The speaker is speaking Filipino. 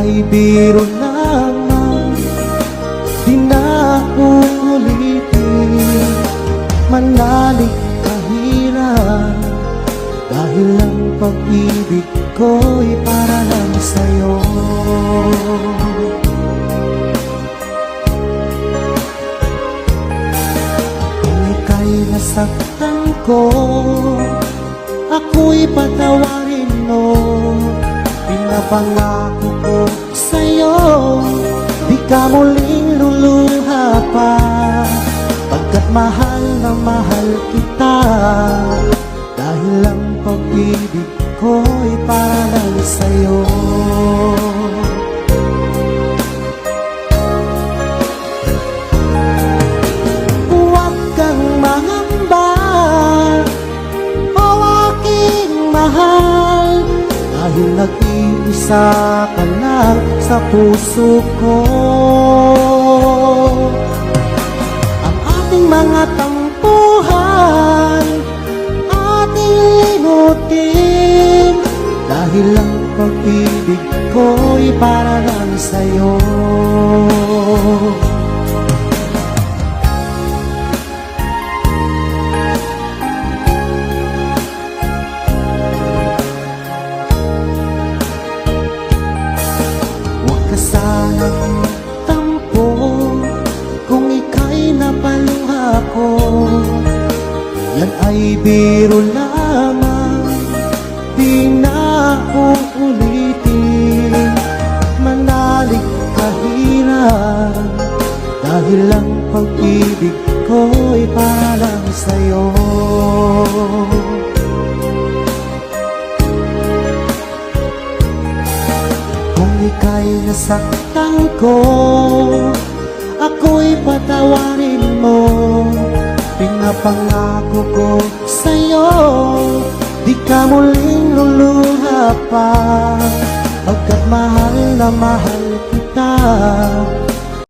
ay biro lamang, di na uulitin. Manalig kahirap, dahil ang pag-ibig ko'y para lang sa'yo. Kung ika'y nasaktan ko, ako'y patawarin mo. Pinapangako ko sa'yo, di ka muling luluha pa, pagkat mahal na mahal kita. Dahil ang pag-ibig ko'y para lang sa'yo. Huwag kang mangamba, o aking mahal, dahil nag-iisa ka lang sa puso ko. Ang ating mga tampuhan ating limutin, dahil ang pag-ibig ko'y para lang sa'yo. Huwag ka sanang tampo kung ika'y napaluha ko. Yan ay biro lamang, di na uulitin. Manalig kahirap, dahil ang pag-ibig ko'y para lang sa'yo. Kung ika'y nasaktan ko, ako'y patawarin mo. Pinapangako ko sa'yo, di ka muling luluha pa, pagkat mahal na mahal kita.